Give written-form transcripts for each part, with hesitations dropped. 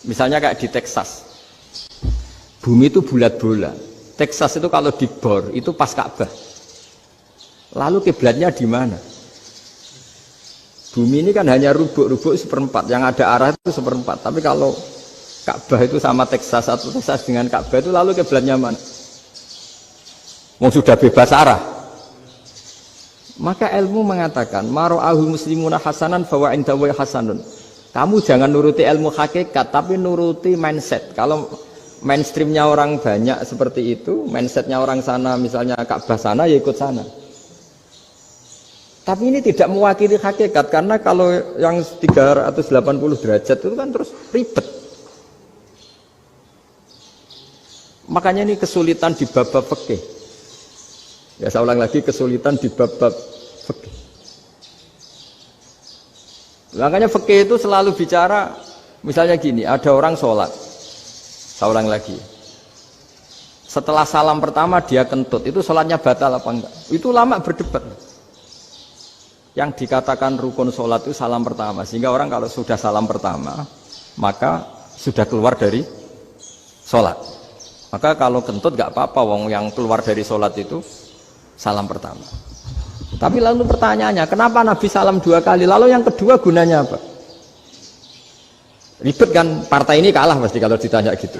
Misalnya kayak di Texas, bumi itu bulat-bulat. Texas itu kalau dibor itu pas Ka'bah. Lalu kiblatnya di mana? Bumi ini kan hanya rubuk-rubuk seperempat, yang ada arah itu seperempat. Tapi kalau Ka'bah itu sama Texas, atau Texas dengan Ka'bah itu lalu kiblatnya mana? Mau sudah bebas arah. Maka ilmu mengatakan maro'ahul muslimuna hasanan fawa indahu hasanun. Kamu jangan nuruti ilmu hakikat, tapi nuruti mindset. Kalau mainstreamnya orang banyak seperti itu, mindsetnya orang sana, misalnya Ka'bah sana, ya ikut sana. Tapi ini tidak mewakili hakikat, karena kalau yang 380 derajat itu kan terus ribet. Makanya ini kesulitan di bab-bab fikih. Ya saya ulang lagi, kesulitan di bab-bab fikih. Makanya fikih itu selalu bicara, misalnya gini, ada orang sholat. Saya ulang lagi. Setelah salam pertama dia kentut, itu sholatnya batal apa enggak? Itu lama berdebat. Yang dikatakan rukun sholat itu salam pertama. Sehingga orang kalau sudah salam pertama, maka sudah keluar dari sholat. Maka kalau kentut enggak apa-apa, wong yang keluar dari sholat itu salam pertama. Tapi lalu pertanyaannya, kenapa Nabi salam 2 kali? Lalu yang kedua gunanya apa? Ribet kan, partai ini kalah pasti kalau ditanya gitu.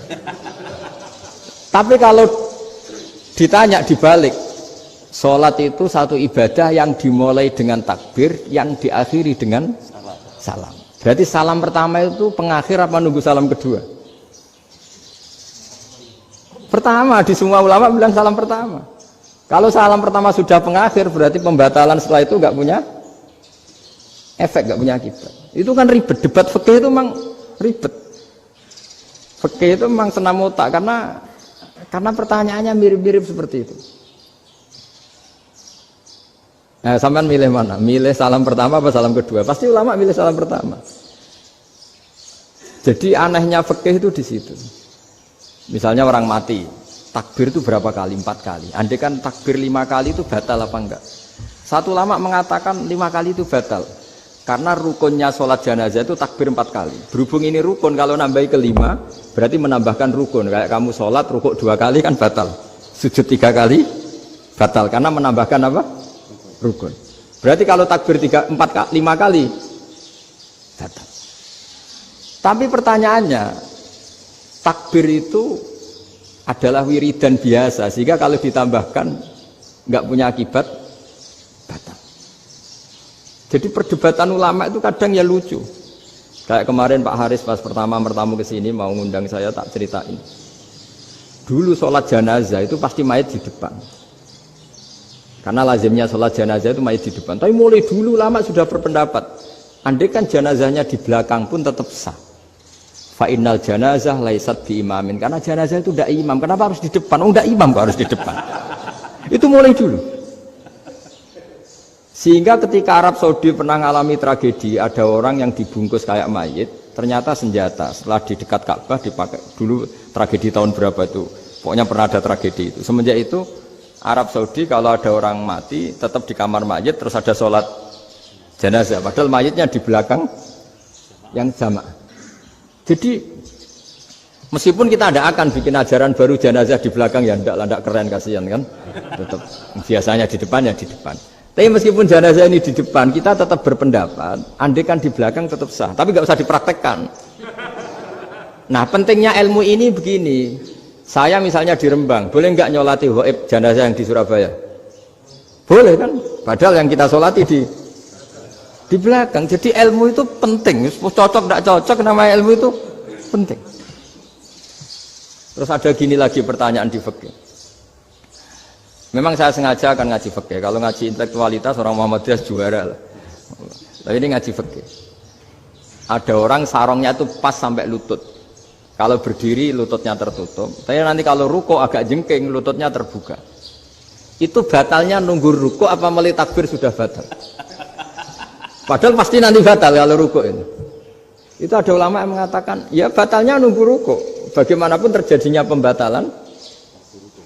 Tapi kalau ditanya dibalik, sholat itu satu ibadah yang dimulai dengan takbir, yang diakhiri dengan salam. Berarti salam pertama itu pengakhir apa nunggu salam kedua? Pertama, di semua ulama bilang salam pertama. Kalau salam pertama sudah pengakhir, berarti pembatalan setelah itu nggak punya efek, nggak punya akibat. Itu kan ribet. Debat fikih itu memang ribet. Fikih itu memang senam otak, karena pertanyaannya mirip-mirip seperti itu. Nah, sampean milih mana? Milih salam pertama apa salam kedua? Pasti ulama milih salam pertama. Jadi anehnya fikih itu di situ. Misalnya orang mati. Takbir itu berapa kali? 4 kali. Andai kan takbir 5 kali itu batal apa enggak? Satu ulama mengatakan 5 kali itu batal. Karena rukunnya sholat jenazah itu takbir 4 kali. Berhubung ini rukun, kalau nambahi ke 5, berarti menambahkan rukun. Kayak kamu sholat, rukuk 2 kali kan batal. Sujud 3 kali, batal. Karena menambahkan apa? Rukun. Berarti kalau takbir 5 kali, batal. Tapi pertanyaannya, takbir itu adalah wiridan biasa, sehingga kalau ditambahkan nggak punya akibat, batal. Jadi perdebatan ulama itu kadang ya lucu. Kayak kemarin Pak Haris pas pertama bertamu ke sini mau ngundang saya, tak ceritain. Dulu sholat jenazah itu pasti mayit di depan. Karena lazimnya sholat jenazah itu mayit di depan. Tapi mulai dulu ulama sudah berpendapat, andai kan jenazahnya di belakang pun tetap sah. Fa innal janazah laisat bi imamin, karena jenazah itu tidak imam. Kenapa harus di depan? Oh, tidak imam kok harus di depan. Itu mulai dulu. Sehingga ketika Arab Saudi pernah mengalami tragedi, ada orang yang dibungkus kayak mayit, ternyata senjata. Setelah di dekat Ka'bah dipakai. Dulu tragedi tahun berapa itu? Pokoknya pernah ada tragedi itu. Semenjak itu Arab Saudi kalau ada orang mati tetap di kamar mayit, terus ada sholat jenazah. Padahal mayitnya di belakang yang jamaah. Jadi meskipun kita tidak akan bikin ajaran baru jenazah di belakang, ya tidak keren, kasihan kan. Tetap biasanya di depan, ya di depan. Tapi meskipun jenazah ini di depan, kita tetap berpendapat andai kan di belakang tetap sah, tapi nggak usah dipraktekkan. Nah, pentingnya ilmu ini begini. Saya misalnya di Rembang, boleh nggak nyolati ghaib jenazah yang di Surabaya? Boleh kan? Padahal yang kita solati di belakang. Jadi ilmu itu penting. Cocok tidak cocok, nama ilmu itu penting. Terus ada gini lagi pertanyaan di fikih. Memang saya sengaja akan ngaji fikih. Kalau ngaji intelektualitas orang Muhammadiyah juara lah. Tapi ini ngaji fikih. Ada orang sarongnya itu pas sampai lutut. Kalau berdiri lututnya tertutup. Tapi nanti kalau ruko agak jengking lututnya terbuka. Itu batalnya nunggu ruko apa mulai takbir sudah batal? Padahal pasti nanti batal kalau rukuk ini. Itu ada ulama yang mengatakan, ya batalnya nunggu rukuk. Bagaimanapun terjadinya pembatalan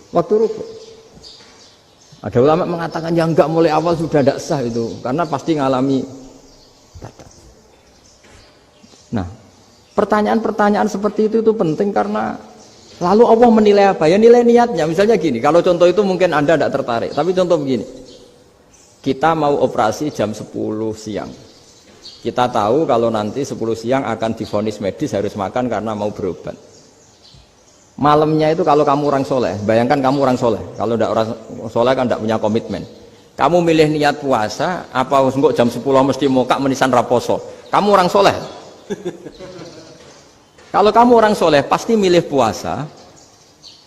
waktu rukuk. Ada ulama mengatakan, ya enggak, mulai awal sudah tidak sah itu, karena pasti ngalami batal. Nah, Pertanyaan-pertanyaan seperti itu penting karena lalu Allah menilai apa? Ya nilai niatnya. Misalnya gini, kalau contoh itu mungkin Anda tidak tertarik, tapi contoh begini. Kita mau operasi jam 10 siang. Kita tahu kalau nanti 10 siang akan divonis medis harus makan karena mau berobat. Malamnya itu kalau kamu orang soleh, bayangkan kamu orang soleh. Kalau tidak orang soleh kan tidak punya komitmen. Kamu milih niat puasa, apa enggak jam 10 mesti mokak menisan raposo. Kamu orang soleh. Kalau kamu orang soleh pasti milih puasa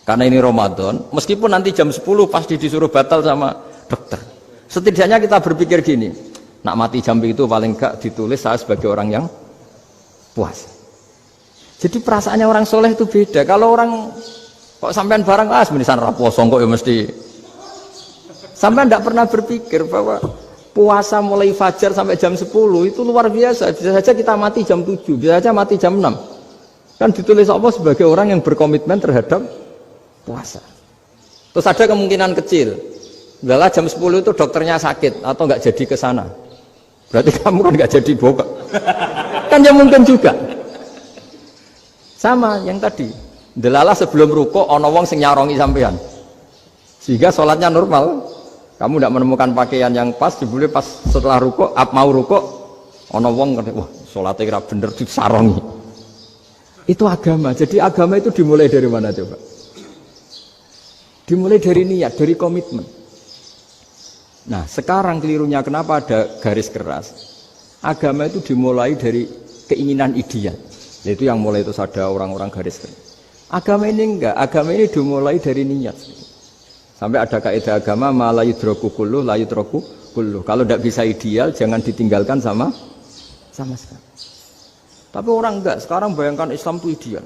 karena ini Ramadan, meskipun nanti jam 10 pasti disuruh batal sama dokter. Setidaknya kita berpikir gini, nak mati jam itu paling enggak ditulis saya sebagai orang yang puasa. Jadi perasaannya orang soleh itu beda. Kalau orang kok sampean barang menisan raposo kok ya mesti. Sampean tidak pernah berpikir bahwa puasa mulai fajar sampai jam 10 itu luar biasa. Bisa saja kita mati jam 7, bisa saja mati jam 6. Kan ditulis Allah sebagai orang yang berkomitmen terhadap puasa. Terus ada kemungkinan kecil, adalah jam 10 itu dokternya sakit atau nggak jadi ke sana. Berarti kamu kan nggak jadi buka. Kan ya mungkin juga. Sama yang tadi. Delalah sebelum rukuk ono wong sing nyarongi sampean. Sehingga sholatnya normal. Kamu tidak menemukan pakaian yang pas, jebule pas setelah rukuk, mau rukuk ono wong wah sholatnya kira bener disarongi. Itu agama. Jadi agama itu dimulai dari mana coba? Dimulai dari niat, dari komitmen. Nah, sekarang kelirunya kenapa ada garis keras? Agama itu dimulai dari keinginan ideal. Yaitu yang mulai itu ada orang-orang garis keras. Agama ini enggak, agama ini dimulai dari niat. Sampai ada kaidah agama la yudraku kulluh, la yudraku kulluh. Kalau tidak bisa ideal jangan ditinggalkan sama sekali. Tapi orang enggak, sekarang bayangkan Islam itu ideal.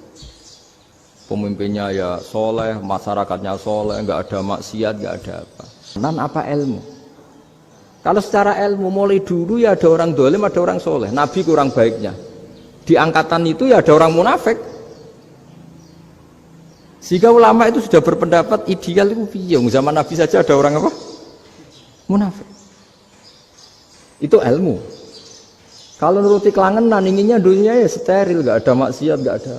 Pemimpinnya ya soleh, masyarakatnya soleh, enggak ada maksiat, enggak ada apa. Dan apa ilmu? Kalau secara ilmu mulai dulu ya ada orang dolim, ada orang soleh. Nabi kurang baiknya. Di angkatan itu ya ada orang munafik. Sehingga ulama itu sudah berpendapat ideal itu piye? Zaman Nabi saja ada orang apa? Munafik. Itu ilmu. Kalau nuruti kelangenan, inginnya dunia ya steril, gak ada maksiat, gak ada.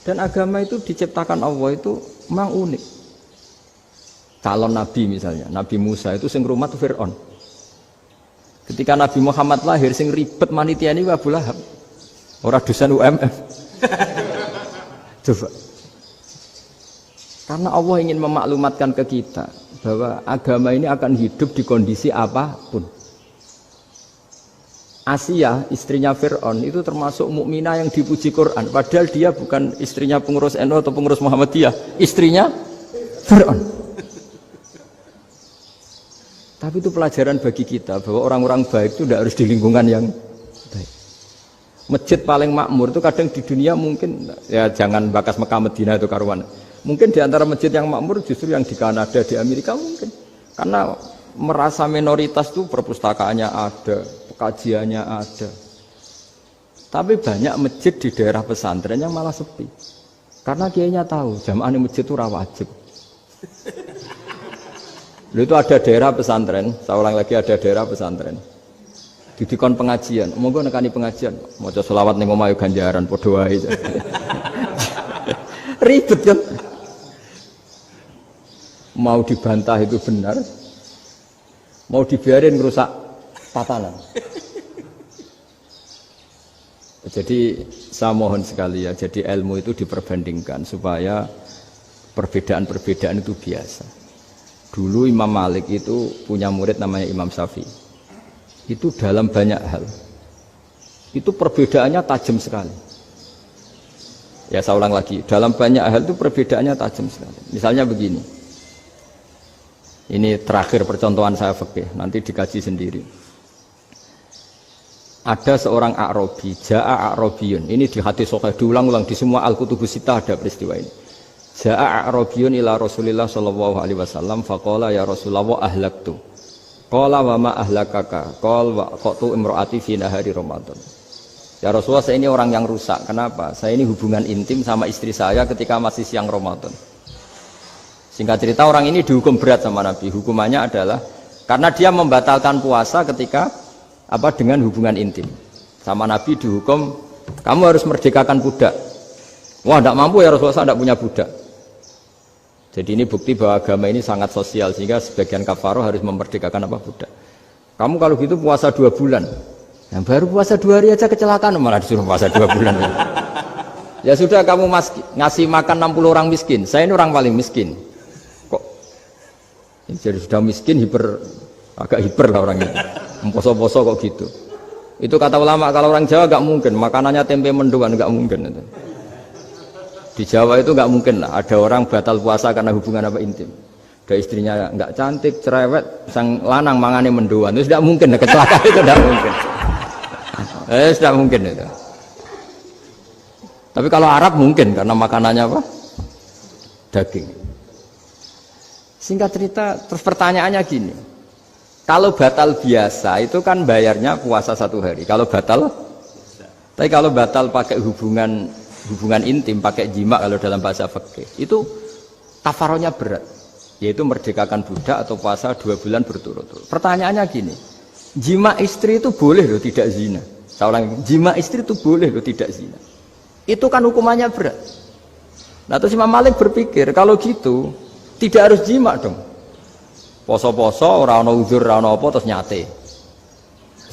Dan agama itu diciptakan Allah itu memang unik. Calon Nabi misalnya, Nabi Musa itu sing rumah tuh Fir'aun. Ketika Nabi Muhammad lahir, sing ribet manitia ini Abu Lahab. Orang dosen UMM. Coba. Karena Allah ingin memaklumatkan ke kita bahwa agama ini akan hidup di kondisi apapun. Asia, istrinya Fir'aun itu termasuk mukminah yang dipuji Quran. Padahal dia bukan istrinya pengurus NU atau pengurus Muhammadiyah, istrinya Fir'aun. Tapi itu pelajaran bagi kita bahwa orang-orang baik itu tidak harus di lingkungan yang baik. Masjid paling makmur itu kadang di dunia mungkin ya jangan bakas Mekah Medina itu karuan. Mungkin di antara masjid yang makmur justru yang di Kanada, di Amerika mungkin. Karena merasa minoritas itu perpustakaannya ada, kajiannya ada. Tapi banyak masjid di daerah pesantren yang malah sepi. Karena kiainya tahu jamaah di masjid itu wajib. Itu ada daerah pesantren, saya ulang lagi ada daerah pesantren. Didikon pengajian, monggo nekani pengajian, maca selawat ning omah ganjaran padha wae. Ribet kan? Mau dibantah itu benar. Mau dibiarin ngerusak tatanan. Jadi saya mohon sekali ya, jadi ilmu itu diperbandingkan supaya perbedaan-perbedaan itu biasa. Dulu Imam Malik itu punya murid namanya Imam Syafi'i. Itu dalam banyak hal. Itu perbedaannya tajam sekali. Ya saya ulang lagi, dalam banyak hal itu perbedaannya tajam sekali. Misalnya begini. Ini terakhir percontohan saya fikih, nanti dikaji sendiri. Ada seorang A'rabi, Ja'a A'rabiyun. Ini di hadis sahih diulang-ulang di semua Al-Kutubus Sittah ada peristiwa ini. Ja'a A'rabiyun ila Rasulillah sallallahu alaihi wasallam faqala ya Rasulullah ahlaktu. Qala wa ma ahlakaka? Qala wa qatu imraati fi nahari Ramadan. Ya Rasulullah, saya ini orang yang rusak. Kenapa? Saya ini hubungan intim sama istri saya ketika masih siang Ramadan. Singkat cerita orang ini dihukum berat sama Nabi. Hukumannya adalah karena dia membatalkan puasa ketika dengan hubungan intim. Sama Nabi dihukum, kamu harus merdekakan budak. Wah, tidak mampu ya Rasulullah, saya tidak punya budak. Jadi ini bukti bahwa agama ini sangat sosial, sehingga sebagian kafaroh harus memerdekakan apa budak. Kamu kalau gitu puasa 2 bulan. Yang baru puasa 2 hari aja kecelakaan, malah disuruh puasa 2 bulan. Ya sudah, kamu ngasih makan 60 orang miskin. Saya ini orang paling miskin. Kok jadi sudah miskin, agak hiper lah orangnya. Poso-poso kok gitu. Itu kata ulama, kalau orang Jawa gak mungkin, makanannya tempe mendoan, gak mungkin itu. Di Jawa itu gak mungkin lah, ada orang batal puasa karena hubungan apa intim. Ada istrinya gak cantik, cerewet, sang lanang mangane mendoan, itu tidak mungkin, kecelakaan itu tidak mungkin. Tidak mungkin itu. Tapi kalau Arab mungkin, karena makanannya apa? Daging. Singkat cerita, terus pertanyaannya gini. Kalau batal biasa itu kan bayarnya puasa 1 hari. Kalau batal, tapi kalau batal pakai hubungan intim, pakai jima kalau dalam bahasa fikih, itu kafarohnya berat, yaitu merdekakan budak atau puasa 2 bulan berturut-turut. Pertanyaannya gini, jima istri itu boleh loh tidak zina. Saya ulangi, jima istri itu boleh loh tidak zina. Itu kan hukumannya berat. Nah terus Imam Malik berpikir kalau gitu tidak harus jima dong. Poso-poso, ora ana uzur, ora ana apa terus nyate.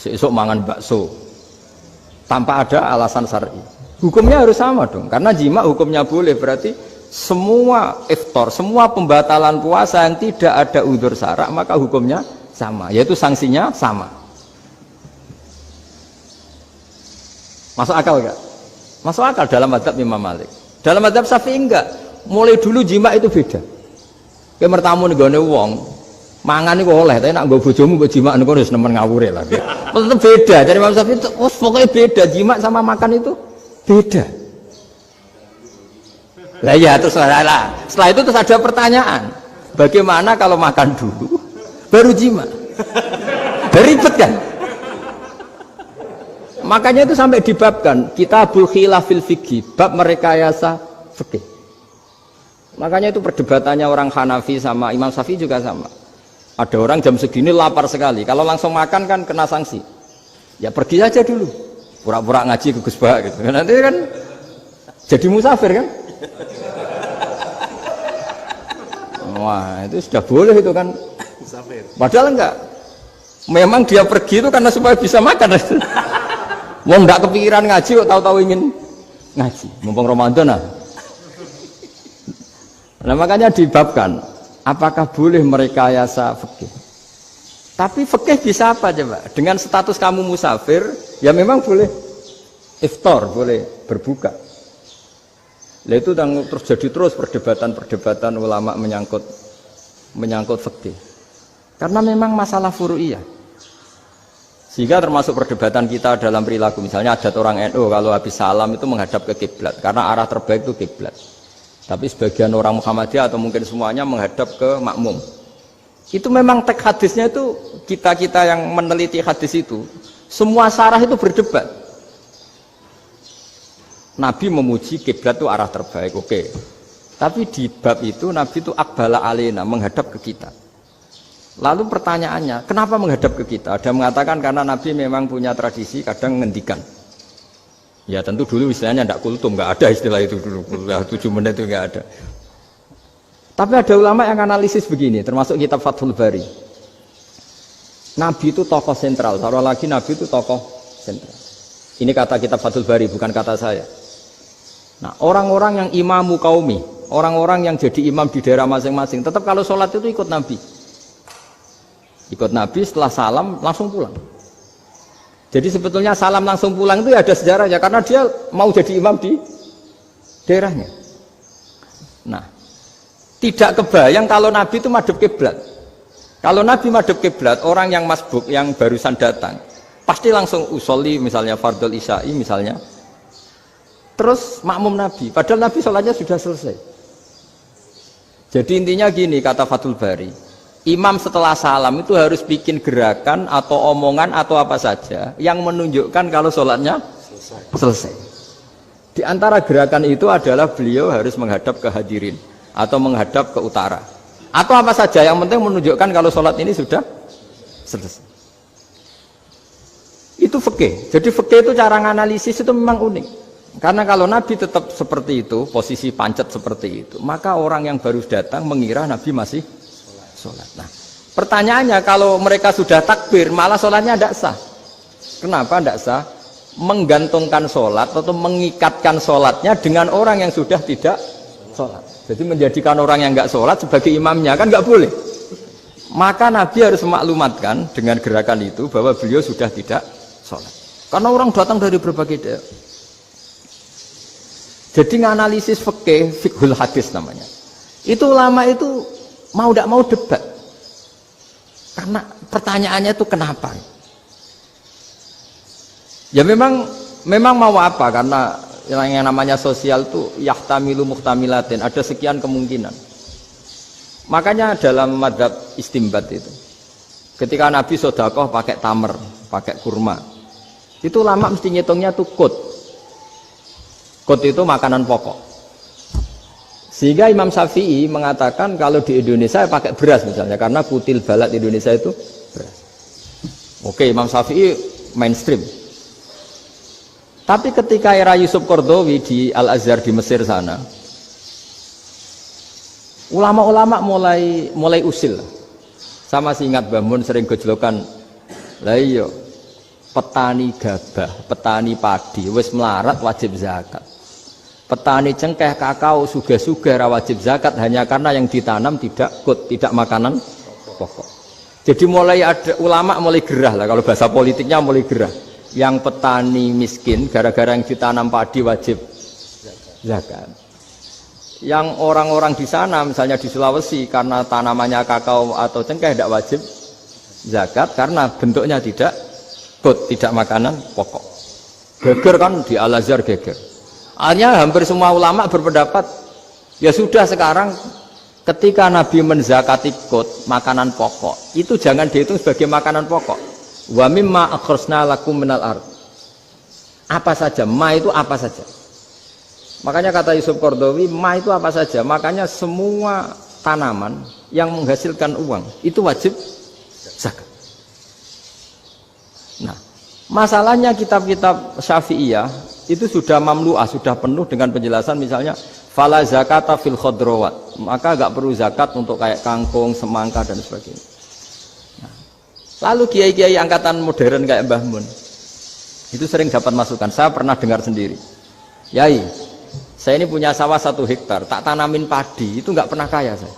Esuk mangan bakso. Tanpa ada alasan syar'i. Hukumnya harus sama dong, karena jima hukumnya boleh, berarti semua iftar, semua pembatalan puasa yang tidak ada uzur syara' maka hukumnya sama, yaitu sanksinya sama. Masuk akal enggak? Masuk akal dalam mazhab Imam Malik. Dalam mazhab Syafi'i enggak. Mulai dulu jima itu beda. Kayak mertamu nih wong. Mangan itu oleh, tapi nak gue bojomu gue jima itu harus nemen ngawure lah. Tetap beda. Dari Imam Syafi'i itu, pokoknya beda. Jima sama makan itu beda. Lah ya terus setelah itu terus ada pertanyaan. Bagaimana kalau makan dulu, baru jima? Ribet kan? Makanya itu sampai dibabkan Kitabul Khilafil Fiqhi, bab merekayasa fikih. Makanya itu perdebatannya orang Hanafi sama Imam Syafi'i juga sama. Ada orang jam segini lapar sekali, kalau langsung makan kan kena sanksi. Ya pergi saja dulu, pura-pura ngaji ke Gus Bah gitu. Nanti kan jadi musafir kan? Wah itu sudah boleh itu kan? Padahal enggak. Memang dia pergi itu karena supaya bisa makan. Mau enggak kepikiran ngaji kok tahu-tahu ingin ngaji. Mumpung Ramadan nah. Nah makanya dibabkan. Apakah boleh merekayasa fikih? Tapi fikih bisa apa coba? Dengan status kamu musafir, ya memang boleh iftar, boleh berbuka. Nah itu terjadi terus perdebatan ulama menyangkut fikih. Karena memang masalah furu'iyah. Sehingga termasuk perdebatan kita dalam perilaku. Misalnya adat orang NU kalau habis salam itu menghadap ke kiblat, karena arah terbaik itu kiblat. Tapi sebagian orang Muhammadiyah atau mungkin semuanya menghadap ke makmum. Itu memang teks hadisnya itu, kita yang meneliti hadis itu, semua syarah itu berdebat. Nabi memuji kiblat itu arah terbaik, oke. Tapi di bab itu Nabi itu aqbala alaina, menghadap ke kita. Lalu pertanyaannya, kenapa menghadap ke kita? Ada mengatakan karena Nabi memang punya tradisi kadang ngendikan. Ya tentu dulu istilahnya tidak kultum, nggak ada istilah itu dulu, 7 menit itu nggak ada. Tapi ada ulama yang analisis begini, termasuk kitab Fathul Bari. Nabi itu tokoh sentral, taruh lagi Nabi itu tokoh sentral. Ini kata kitab Fathul Bari, bukan kata saya. Nah orang-orang yang imamu qaumi, orang-orang yang jadi imam di daerah masing-masing, tetap kalau sholat itu ikut Nabi. Ikut Nabi setelah salam langsung pulang. Jadi sebetulnya salam langsung pulang itu ada sejarahnya karena dia mau jadi imam di daerahnya. Nah, tidak kebayang kalau Nabi itu madhep kiblat. Kalau Nabi madhep kiblat, orang yang masbuk yang barusan datang pasti langsung usolli misalnya fardhu isya'i misalnya. Terus makmum Nabi, padahal Nabi sholatnya sudah selesai. Jadi intinya gini kata Fathul Bari. Imam setelah salam itu harus bikin gerakan atau omongan atau apa saja yang menunjukkan kalau sholatnya selesai. Di antara gerakan itu adalah beliau harus menghadap ke hadirin atau menghadap ke utara. Atau apa saja yang penting menunjukkan kalau sholat ini sudah selesai. Itu fikih. Jadi fikih itu cara nganalisis itu memang unik. Karena kalau Nabi tetap seperti itu, posisi pancet seperti itu, maka orang yang baru datang mengira Nabi masih sholat. Nah, pertanyaannya kalau mereka sudah takbir, malah sholatnya tidak sah. Kenapa tidak sah? Menggantungkan sholat atau mengikatkan sholatnya dengan orang yang sudah tidak sholat. Jadi menjadikan orang yang nggak sholat sebagai imamnya, kan nggak boleh. Maka Nabi harus memaklumatkan dengan gerakan itu bahwa beliau sudah tidak sholat. Karena orang datang dari berbagai daerah. Jadi nganalisis fikih, fikhul hadis namanya. Itu ulama itu mau tidak mau debat. Karena pertanyaannya itu kenapa? Ya memang mau apa? Karena yang namanya sosial itu yahtamilu muhtamilatin, ada sekian kemungkinan. Makanya dalam madzhab istimbat itu, ketika Nabi sodakoh pakai tamer, pakai kurma, itu lama mesti ngitungnya tuh kut. Kut itu makanan pokok. Sehingga Imam Syafi'i mengatakan kalau di Indonesia pakai beras misalnya, karena kutil balad Indonesia itu beras. Oke, Imam Syafi'i mainstream. Tapi ketika era Yusuf Qaradawi di Al-Azhar di Mesir sana, ulama-ulama mulai usil. Sama sih ingat Mbah Mun sering gejlokan, lah iya petani gabah, petani padi wis melarat wajib zakat. Petani cengkeh, kakao, suga-suga ra wajib zakat hanya karena yang ditanam tidak kut, tidak makanan pokok. Jadi mulai ada ulama mulai gerah lah, kalau bahasa politiknya mulai gerah. Yang petani miskin gara-gara yang ditanam padi wajib zakat. Yang orang-orang di sana misalnya di Sulawesi karena tanamannya kakao atau cengkeh tidak wajib zakat karena bentuknya tidak kut, tidak makanan pokok. Geger kan di Al-Azhar geger. Akhirnya hampir semua ulama berpendapat ya sudah sekarang ketika Nabi menzakati kut makanan pokok itu jangan dihitung sebagai makanan pokok. Wa mimma akhrajna lakum minal ard. Apa saja, ma itu apa saja. Makanya kata Yusuf Qaradawi, ma itu apa saja. Makanya semua tanaman yang menghasilkan uang itu wajib zakat. Nah, masalahnya kitab-kitab Syafi'iyah itu sudah mamlu'ah, sudah penuh dengan penjelasan misalnya fala zakata fil khadrawat, maka enggak perlu zakat untuk kayak kangkung, semangka dan sebagainya. Nah, lalu kiai-kiai angkatan modern kayak Mbah Mun itu sering dapat masukan. Saya pernah dengar sendiri, Yai, saya ini punya sawah 1 hektar, tak tanamin padi, itu enggak pernah kaya saya.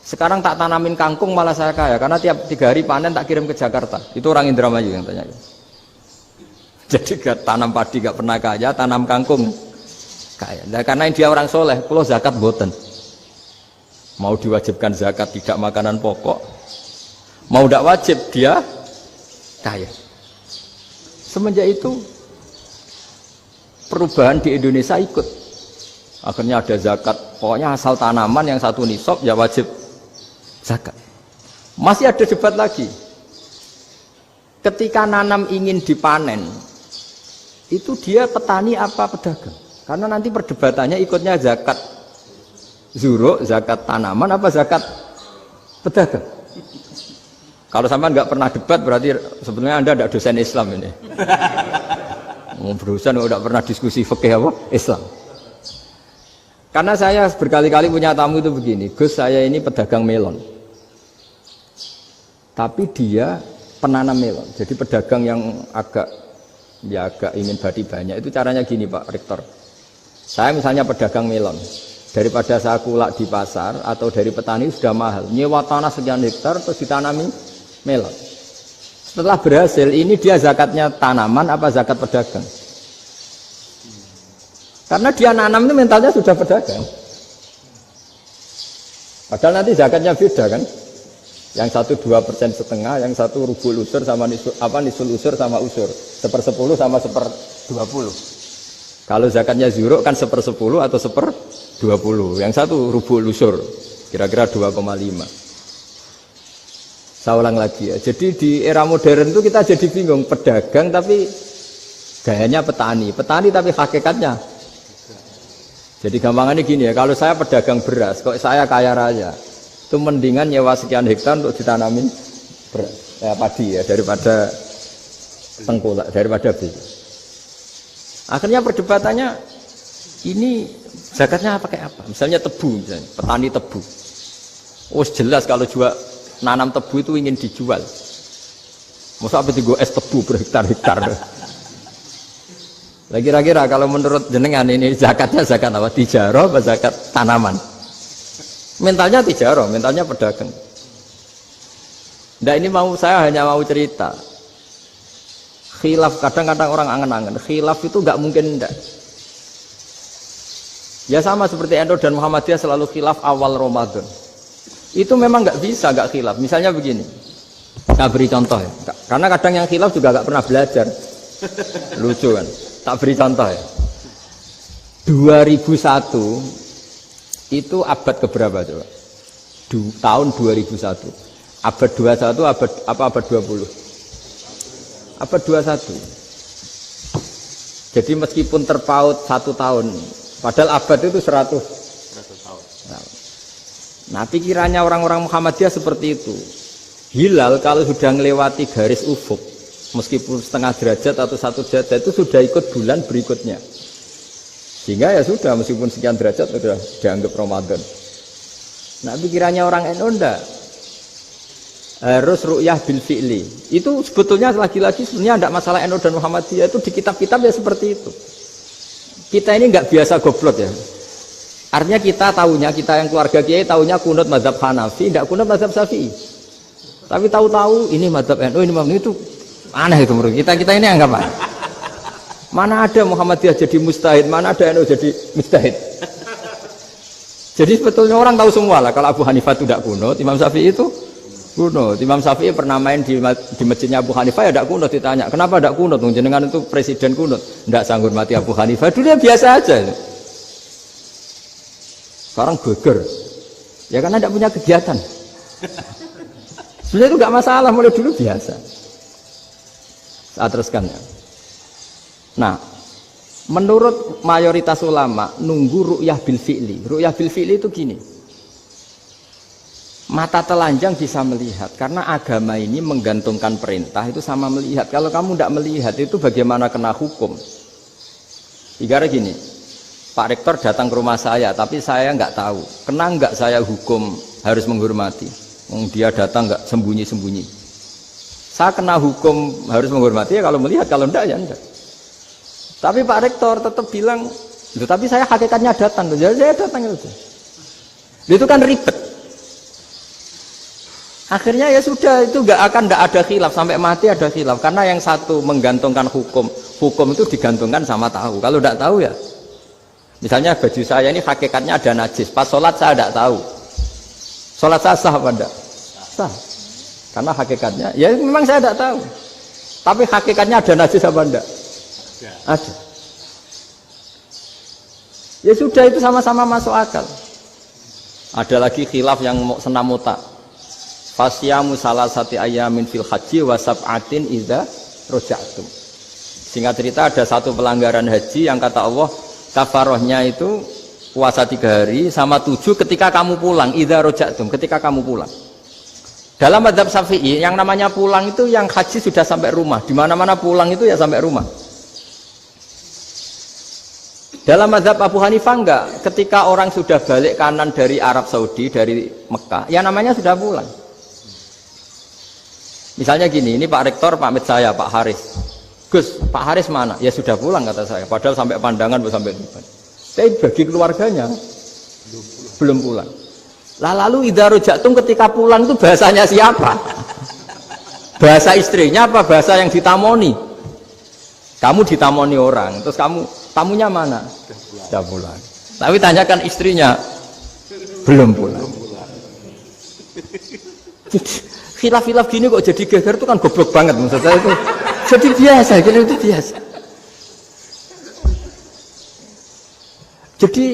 Sekarang tak tanamin kangkung malah saya kaya, karena tiap 3 hari panen tak kirim ke Jakarta. Itu orang Indramayu yang tanya. Jadi tanam padi gak pernah kaya, tanam kangkung kaya. Nah, karena dia orang soleh, kalau zakat boten. Mau diwajibkan zakat tidak makanan pokok, mau tidak wajib dia kaya. Semenjak itu perubahan di Indonesia ikut. Akhirnya ada zakat, pokoknya asal tanaman yang 1 nisab ya wajib zakat. Masih ada debat lagi. Ketika nanam ingin dipanen, itu dia petani apa pedagang? Karena nanti perdebatannya ikutnya zakat zuruk, zakat tanaman apa zakat pedagang. Kalau sampean nggak pernah debat berarti sebenarnya Anda tidak dosen Islam ini. Berusaha nggak pernah diskusi fikih apa Islam. Karena saya berkali-kali punya tamu itu begini, Gus saya ini pedagang melon, tapi dia penanam melon, jadi pedagang yang agak ingin badi banyak. Itu caranya gini Pak Rektor, saya misalnya pedagang melon, daripada saya kulak di pasar atau dari petani sudah mahal, nyewa tanah sekian hektar terus ditanami melon. Setelah berhasil ini dia zakatnya tanaman apa zakat pedagang? Karena dia nanam itu mentalnya sudah pedagang. Padahal nanti zakatnya beda kan? Yang 1 2,5%, yang 1 rubul usur sama nisul usur sama usur, 1/10 sama 1/20. Kalau zakatnya zuruk kan 1/10 atau 1/20. Yang 1 rubul usur, kira-kira 2,5. Saya ulang lagi ya. Jadi di era modern itu kita jadi bingung, pedagang tapi gayanya petani, petani tapi hakikatnya. Jadi gampangannya gini ya, kalau saya pedagang beras, kok saya kaya raya, itu mendingan nyewa sekian hektar untuk ditanamin beras, padi ya, daripada tengkulak daripada beli. Akhirnya perdebatannya ini zakatnya pakai apa? Misalnya tebu, misalnya petani tebu. Oh jelas kalau jual nanam tebu itu ingin dijual. Masa apa tiga es tebu berhektar-hektar. Kira-kira kalau menurut jenengan ini zakatnya zakat apa? Tijarah atau zakat tanaman? Mentalnya tijarah, mentalnya pedagang. Nah ini saya hanya mau cerita. Khilaf kadang-kadang orang angen-angen. Khilaf itu nggak mungkin enggak. Ya sama seperti NU dan Muhammadiyah selalu khilaf awal Ramadan. Itu memang nggak bisa nggak khilaf. Misalnya begini, saya beri contoh ya. Karena kadang yang khilaf juga nggak pernah belajar. Lucu kan? Tak beri contoh ya. 2001 itu abad keberapa coba? Tahun 2001. Abad 21 abad 20? Abad 21. Jadi meskipun terpaut 1 tahun, padahal abad itu 100 tahun. Nah, pikirannya orang-orang Muhammadiyah seperti itu. Hilal kalau sudah melewati garis ufuk, meskipun setengah derajat atau 1 derajat itu sudah ikut bulan berikutnya. Sehingga ya sudah, meskipun sekian derajat sudah dianggap Ramadan. Nah, pikirannya orang NU enggak. Harus ru'yah bil fi'li. Itu sebetulnya lagi-lagi sebenarnya tidak masalah NU dan Muhammadiyah, itu di kitab-kitab ya seperti itu. Kita ini enggak biasa goblok ya. Artinya kita yang keluarga kiai tahunya kunut mazhab Hanafi, enggak kunut mazhab Syafi'i. Tapi tahu-tahu ini mazhab NU, ini mazhab itu aneh itu menurut kita ini anggap apa? Mana ada Muhammadiyah jadi mustahid, mana ada NU jadi mustahid. Jadi sebetulnya orang tahu semua lah kalau Abu Hanifah itu tidak kunut, Imam Syafi'i itu kunut. Imam Syafi'i pernah main di masjidnya Abu Hanifah ya tidak kunut, ditanya kenapa tidak kunut? Jenengan itu presiden kunut, tidak sanggup mati Abu Hanifah. Dulu ya biasa aja. Sekarang geger, ya karena tidak punya kegiatan. Sebenarnya itu nggak masalah, mulai dulu biasa. Saya teruskan ya. Nah, menurut mayoritas ulama nunggu ru'yah bil fi'li. Ru'yah bil fi'li itu gini. Mata telanjang bisa melihat karena agama ini menggantungkan perintah itu sama melihat. Kalau kamu tidak melihat itu bagaimana kena hukum? Ibarat gini, Pak Rektor datang ke rumah saya tapi saya nggak tahu. Kena nggak saya hukum harus menghormati? Dia datang nggak sembunyi-sembunyi. Saya kena hukum harus menghormati ya kalau melihat, kalau enggak ya enggak. Tapi Pak Rektor tetap bilang, tapi saya hakikatnya datang, jadi saya datang itu. Itu kan ribet. Akhirnya ya sudah, itu nggak ada khilaf sampai mati ada khilaf karena yang satu menggantungkan hukum itu digantungkan sama tahu. Kalau tidak tahu ya, misalnya baju saya ini hakikatnya ada najis, pas sholat saya tidak tahu. Sholat saya sah apa enggak? Sah. Karena hakikatnya, ya memang saya tidak tahu. Tapi hakikatnya ada najis apa enggak? Ada. Ya sudah, itu sama-sama masuk akal. Ada lagi khilaf yang senam otak. Fasyamu salasati ayamin fil haji wa sab'atin idza raja'tum. Singkat cerita ada satu pelanggaran haji yang kata Allah kafarohnya itu puasa 3 hari sama 7 ketika kamu pulang, idza raja'tum, ketika kamu pulang. Dalam mazhab Syafi'i yang namanya pulang itu yang haji sudah sampai rumah. Di mana-mana pulang itu ya sampai rumah. Dalam mazhab Abu Hanifah enggak, ketika orang sudah balik kanan dari Arab Saudi, dari Mekah, ya namanya sudah pulang. Misalnya gini, ini Pak Rektor pamit saya, Pak Haris. Gus, Pak Haris mana? Ya sudah pulang kata saya, padahal sampai Pandangan sampai Tuban. Tapi bagi keluarganya belum pulang. Lalu idza raja'tum ketika pulang itu bahasanya siapa? Bahasa istrinya apa bahasa yang ditamoni? Kamu ditamoni orang, terus tamunya mana? Sudah pulang. Tapi tanyakan istrinya, belum pulang. Khilaf-khilaf gini kok jadi geger itu kan goblok banget maksud saya itu. Jadi biasa, gitu itu biasa. Jadi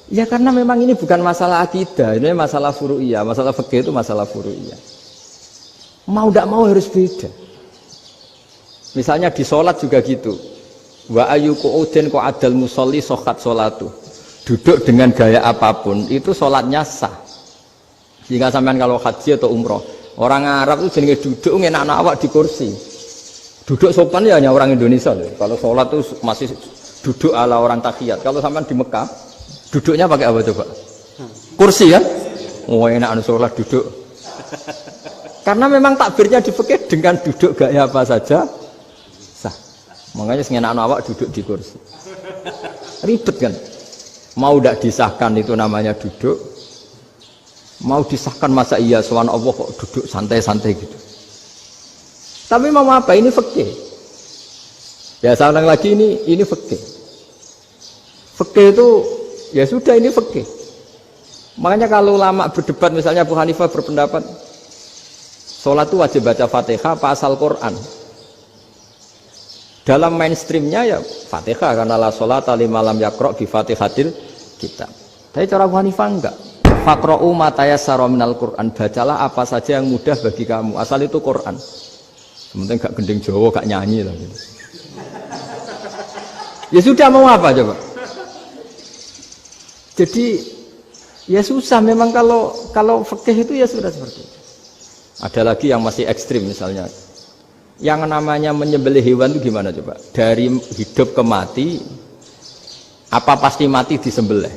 ya karena memang ini bukan masalah akidah, ini masalah furu'iyah, masalah fikih itu masalah furu'iyah. Mau tidak mau harus beda. Misalnya di sholat juga gitu. Wa ayyuku udin ko adal musolli sokat sholatu. Duduk dengan gaya apapun itu sholatnya sah. Jika sampean kalau haji atau umroh, orang Arab itu jenenge duduk enak awak di kursi. Duduk sopan ya hanya orang Indonesia loh. Kalau sholat tuh masih duduk ala orang tahiyat. Kalau sampean di Mekah, duduknya pakai apa coba? Kursi ya? Oh enak sholat duduk. Karena memang takbirnya di fikih dengan duduk gaya apa saja sah. Makanya sengenak awak duduk di kursi. Ribet kan? Mau tidak disahkan itu namanya duduk. Mau disahkan masa iya soal Allah kok duduk santai-santai gitu. Tapi mau apa? Ini fikih. Ya sekarang lagi ini fikih. Fikih itu ya sudah ini fikih. Makanya kalau ulama berdebat misalnya Abu Hanifah berpendapat sholat itu wajib baca Fatihah apa asal Quran. Dalam mainstreamnya ya Fatihah karena la sholata liman lam yaqra' bi Fatihatil kitab. Tapi cara Abu Hanifah enggak. Faqra'u ma tayassara minal Quran. Bacalah apa saja yang mudah bagi kamu. Asal itu Quran. Sementing gak gending Jawa, gak nyanyi lah gitu. Ya sudah mau apa coba? Jadi ya susah memang kalau fikih itu ya sudah seperti itu. Ada lagi yang masih ekstrim misalnya. Yang namanya menyembelih hewan itu gimana coba? Dari hidup ke mati, apa pasti mati disembelih?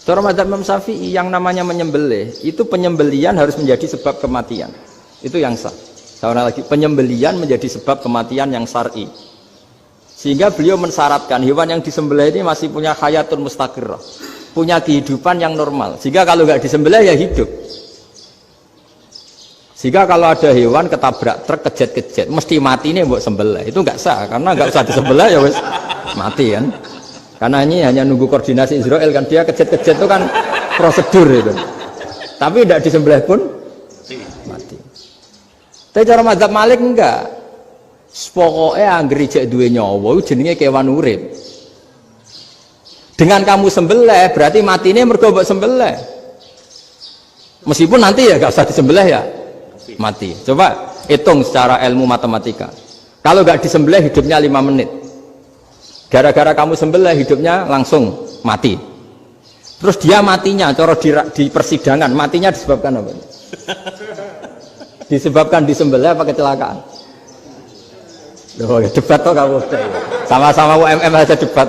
Cara mazhab Imam Syafi'i yang namanya menyembelih itu penyembelian harus menjadi sebab kematian. Itu yang sah. Seorang lagi penyembelian menjadi sebab kematian yang syar'i. Sehingga beliau mensyaratkan hewan yang disembelih ini masih punya hayatun mustaqirrah, punya kehidupan yang normal. Sehingga kalau nggak disembelih ya hidup. Sehingga kalau ada hewan ketabrak truk kejet-kejet, mesti mati ini buat sembelih. Itu nggak sah karena nggak usah disembelih ya wes mati kan. Karena ini hanya nunggu koordinasi Israel kan, dia kejet-kejet itu kan prosedur itu. Tapi tidak disembelih pun mati. Tapi cara mazhab Malik enggak. Pokoknya anggere jek duwe nyawa jenenge kewan urip. Dengan kamu sembelih berarti matine mergo mbok sembelih. Meskipun nanti ya enggak usah disembelih ya mati. Coba hitung secara ilmu matematika. Kalau enggak disembelih hidupnya 5 menit. Gara-gara kamu sembelih hidupnya langsung mati. Terus dia matinya cara di persidangan matinya disebabkan apa? Disebabkan disembelih apa kecelakaan? Loh, ya debat toh kamu. Sama-sama UMM aja debat.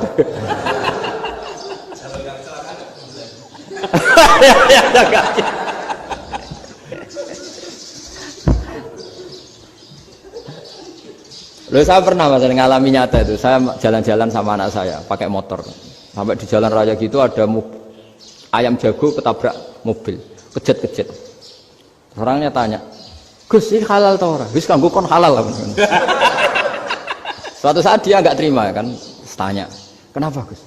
Loh, saya pernah mas ngalami nyata itu. Saya jalan-jalan sama anak saya pakai motor. Sampai di jalan raya gitu ada ayam jago ketabrak mobil, kejet-kejet. Orangnya tanya, Gus ini halal tau ora? Gus kanggo kon halal lah. Suatu saat dia nggak terima kan, tanya, kenapa Gus?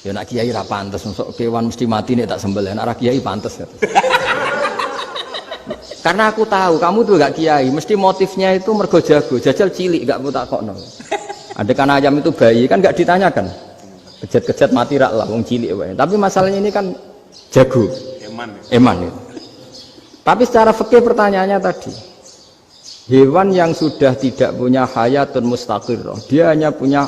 Ya nak kiai ra pantes, masuk kewan mesti mati nih tak sembelih. Nak kiai pantes kan? Karena aku tahu kamu tuh gak kiai, mesti motifnya itu mergo jago, jajal cilik gak mau tak kokno. Ada kan ayam itu bayi kan gak ditanyakan, kejet-kejet mati rak lah, wong cilik wae. Tapi masalahnya ini kan jago, eman ya. Tapi secara fikih pertanyaannya tadi, hewan yang sudah tidak punya hayatun mustaqirrah, dia hanya punya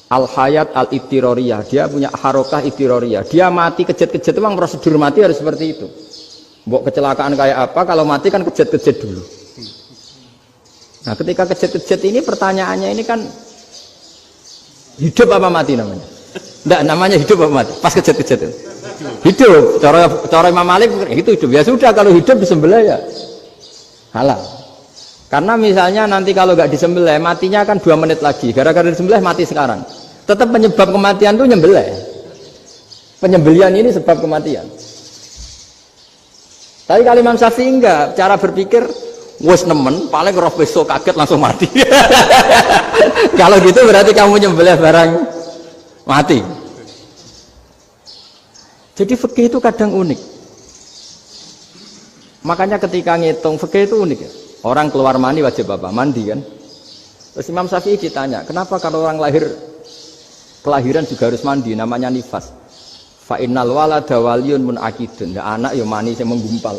al-hayat al-ittiroriyah, dia punya harokah ittiroriyah, dia mati kejet-kejet, memang prosedur mati harus seperti itu. Mbok kecelakaan kayak apa, kalau mati kan kejet-kejet dulu. Nah ketika kejet-kejet ini pertanyaannya ini kan, hidup apa mati namanya? Enggak, namanya hidup apa mati? Pas kejet-kejet itu hidup, cara Imam Malik itu hidup. Ya sudah, kalau hidup disembelih ya halal. Karena misalnya nanti kalau nggak disembelih matinya kan 2 menit lagi, gara-gara disembelih mati sekarang. Tetap penyebab kematian itu nyembelih. Penyembelian ini sebab kematian. Tapi kalau Imam Syafi'i enggak, cara berpikir wes nemen, paling roh besok kaget langsung mati. Kalau gitu berarti kamu nyembelih barang mati. Jadi fikih itu kadang unik. Makanya ketika ngitung fikih itu unik ya. Orang keluar mani wajib apa? Mandi kan. Terus Imam Syafi'i ditanya, kenapa kalau orang kelahiran juga harus mandi? Namanya nifas. Fa innal walada waliyun munaqidun. Ya, anak ya mani yang menggumpal.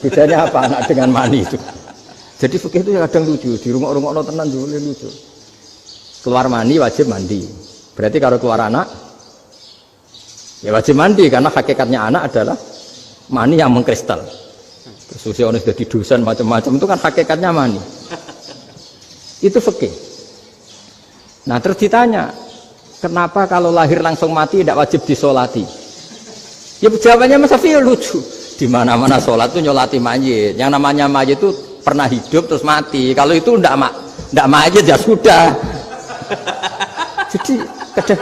Bedanya apa anak dengan mani itu? Jadi fikih itu kadang lucu, di rumah-rumah tenan dulu lucu. Keluar mani wajib mandi. Berarti kalau keluar anak ya wajib mandi karena hakikatnya anak adalah mani yang mengkristal. Terus usia orang sudah di dosen macam-macam itu kan hakikatnya mani. Itu fikih. Nah terus ditanya, kenapa kalau lahir langsung mati tidak wajib disolati? Ya jawabannya Mas Syafi'i lucu. Di mana-mana sholat itu nyolati mayit. Yang namanya mayit itu pernah hidup terus mati. Kalau itu tidak mayit ya sudah. Jadi kadang,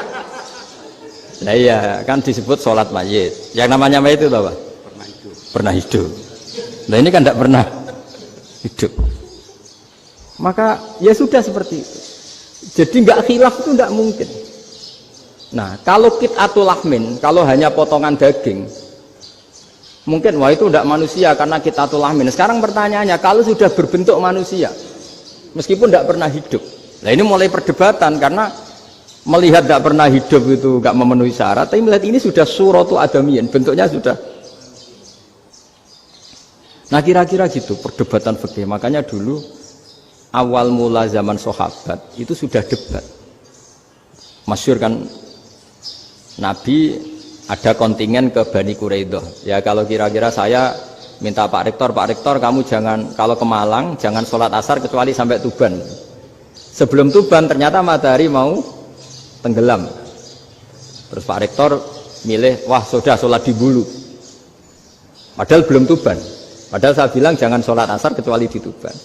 nah iya kan disebut sholat mayit. Yang namanya mayit itu apa? Pernah hidup. Pernah hidup. Nah ini kan tidak pernah hidup. Maka ya sudah seperti itu. Jadi nggak khilaf itu nggak mungkin. Nah kalau qit'atul lahmin, kalau hanya potongan daging, mungkin wah itu tidak manusia karena qit'atul lahmin. Sekarang pertanyaannya, kalau sudah berbentuk manusia, meskipun tidak pernah hidup, nah ini mulai perdebatan karena melihat tidak pernah hidup itu nggak memenuhi syarat, tapi melihat ini sudah suratu adamiyin, bentuknya sudah. Nah kira-kira gitu perdebatan fikih. Makanya dulu awal mula zaman sahabat itu sudah debat. Masyhur kan Nabi ada kontingen ke Bani Quraidah. Ya kalau kira-kira saya minta Pak Rektor kamu jangan kalau ke Malang jangan sholat asar kecuali sampai Tuban. Sebelum Tuban ternyata matahari mau tenggelam. Terus Pak Rektor milih, wah sudah sholat di Bulu. Padahal belum Tuban. Padahal saya bilang jangan sholat asar kecuali di Tuban.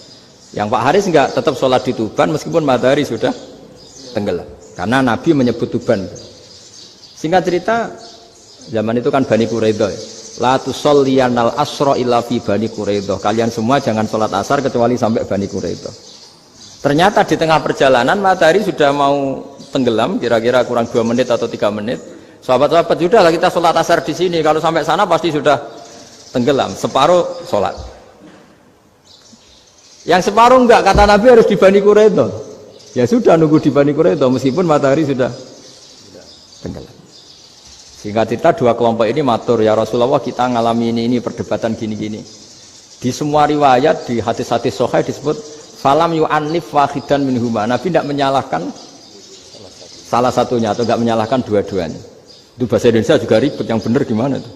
Yang Pak Haris enggak, tetap sholat di Tuban meskipun matahari sudah tenggelam. Karena Nabi menyebut Tuban. Singkat cerita, zaman itu kan Bani Quraidah. La tusolliyanal asra illa fi Bani Quraidah. Kalian semua jangan sholat asar kecuali sampai Bani Quraidah. Ternyata di tengah perjalanan matahari sudah mau tenggelam, kira-kira kurang 2 menit atau 3 menit. Sahabat-sahabat, sudahlah kita sholat asar di sini. Kalau sampai sana pasti sudah tenggelam. Separuh sholat. Yang separuh enggak, kata Nabi harus di Bani Quraidah. Ya sudah nunggu di Bani Quraidah meskipun matahari sudah tenggelam. Sehingga kita dua kelompok ini matur, ya Rasulullah kita ngalami ini perdebatan gini-gini. Di semua riwayat di hadis-hadis sahih disebut falam yu'annif wahidan minhuma. Nabi tidak menyalahkan salah satunya atau enggak menyalahkan dua-duanya. Itu bahasa Indonesia juga ribet, yang benar gimana itu?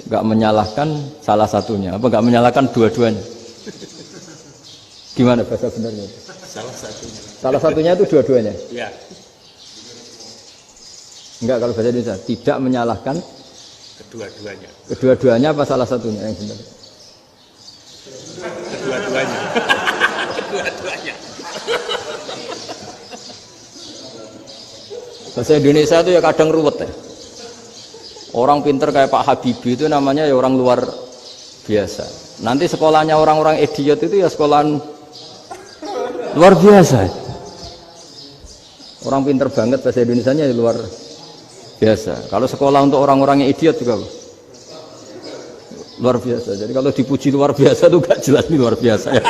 Enggak menyalahkan salah satunya, apa enggak menyalahkan dua-duanya? Gimana bahasa benarnya? Salah satunya. Salah satunya itu dua-duanya? Ya. Enggak, kalau bahasa Indonesia tidak menyalahkan Kedua-duanya. Kedua-duanya apa salah satunya yang benar? Kedua-duanya. Kedua-duanya. Bahasa Indonesia itu ya kadang ruwet ya. Orang pinter kayak Pak Habibie itu namanya ya orang luar biasa. Nanti sekolahnya orang-orang idiot itu ya sekolahan luar biasa. Orang pinter banget bahasa Indonesianya ya luar biasa. Kalau sekolah untuk orang-orang yang idiot juga luar biasa. Jadi kalau dipuji luar biasa itu gak jelas ini luar biasa ya.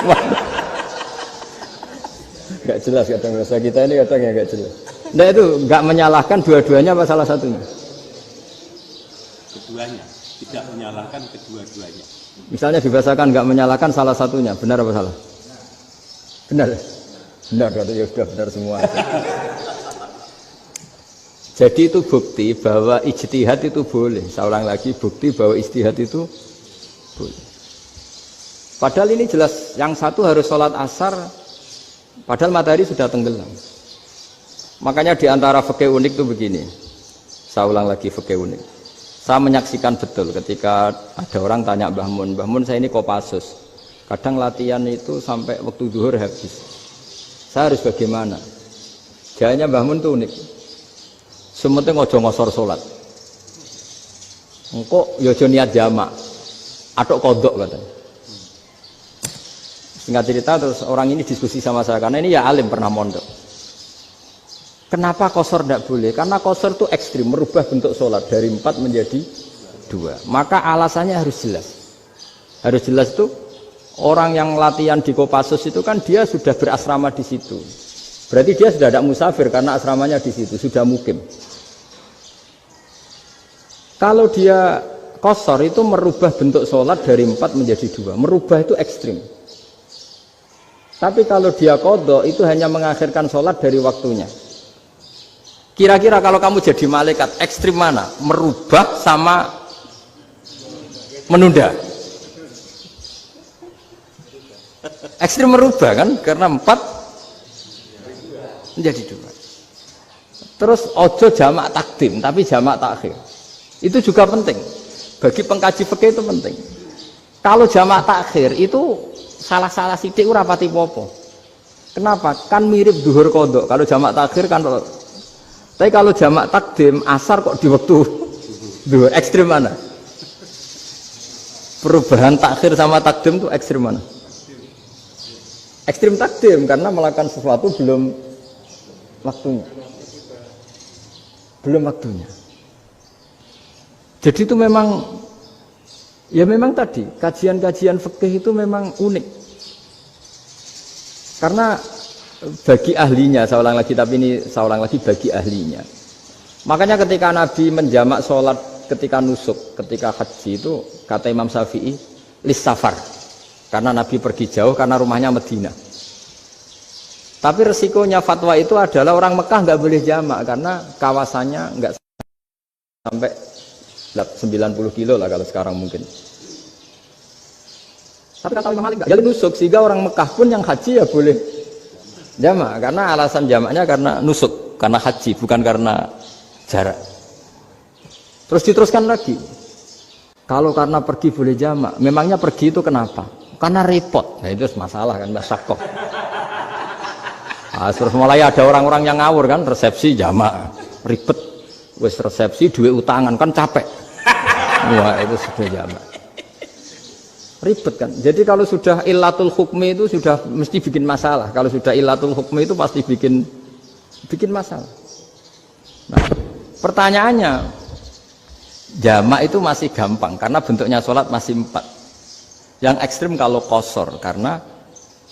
Gak jelas kadang bahasa kita ini kadang ya gak jelas. Nah itu gak menyalahkan dua-duanya apa salah satunya? Keduanya. Tidak menyalahkan kedua-duanya. Misalnya dibahasakan gak menyalahkan salah satunya, benar apa salah? Benar. Benar, ya sudah benar semua. Jadi itu bukti bahwa ijtihad itu boleh. Saya ulang lagi, bukti bahwa ijtihad itu boleh. Padahal ini jelas, yang satu harus sholat asar, padahal matahari sudah tenggelam. Makanya di antara fikih unik itu begini. Saya ulang lagi fikih unik. Saya menyaksikan betul ketika ada orang tanya Mbah Mun saya ini Kopassus. Kadang latihan itu sampai waktu zuhur habis. Saya harus bagaimana? Jawabannya Mbah Mun itu unik. Sementing ojo ngosor sholat. Engkau yojo niat jamak, atok kodok katanya. Singkat cerita terus orang ini diskusi sama saya karena ini ya alim pernah mondok. Kenapa kosor tidak boleh? Karena kosor itu ekstrim, merubah bentuk sholat dari 4 menjadi 2. Maka alasannya harus jelas. Harus jelas itu orang yang latihan di Kopassus itu kan dia sudah berasrama di situ. Berarti dia sudah tidak musafir karena asramanya di situ, sudah mukim. Kalau dia kosor itu merubah bentuk sholat dari 4 menjadi 2. Merubah itu ekstrim. Tapi kalau dia qadha itu hanya mengakhirkan sholat dari waktunya. Kira-kira kalau kamu jadi malaikat ekstrim mana? Merubah sama menunda? Ekstrim merubah kan? Karena 4 menjadi 2. Terus ojo jamak takdim tapi jamak takhir. Itu juga penting. Bagi pengkaji fikih itu penting. Kalau jamak takhir itu salah-salah sithik ora pati apa-apa. Kenapa? Kan mirip zuhur qadha. Kalau jamak takhir kan, tapi kalau jamak takdim asar kok di waktu zuhur, ekstrim mana? Perubahan takhir sama takdim itu ekstrim mana? Ekstrim takdim karena melakukan sesuatu belum waktunya. Belum waktunya. Jadi itu memang, ya memang tadi kajian-kajian fikih itu memang unik. Karena bagi ahlinya, saya ulang lagi, tapi ini saya ulang lagi bagi ahlinya. Makanya ketika Nabi menjamak sholat ketika nusuk, ketika haji itu kata Imam Syafi'i lis safar. Karena Nabi pergi jauh karena rumahnya Medina. Tapi resikonya fatwa itu adalah orang Mekah nggak boleh jamak karena kawasannya nggak sampai 90 kilo lah kalau sekarang mungkin. Tapi kata Imam Malik nggak nusuk, sehingga orang Mekah pun yang haji ya boleh jamak karena alasan jamaknya karena nusuk, karena haji bukan karena jarak. Terus diteruskan lagi, kalau karena pergi boleh jamak, memangnya pergi itu kenapa? Karena repot. Nah itu masalah kan, masyakoh. Nah, terus mulai ada orang-orang yang ngawur kan, resepsi jamak, ribet. Wes resepsi duit utangan kan capek. Wah itu sudah jamak. Ribet kan. Jadi kalau sudah illatul hukmi itu sudah mesti bikin masalah. Kalau sudah illatul hukmi itu pasti bikin masalah. Nah, pertanyaannya, jamak itu masih gampang karena bentuknya sholat masih 4. Yang ekstrim kalau qasar karena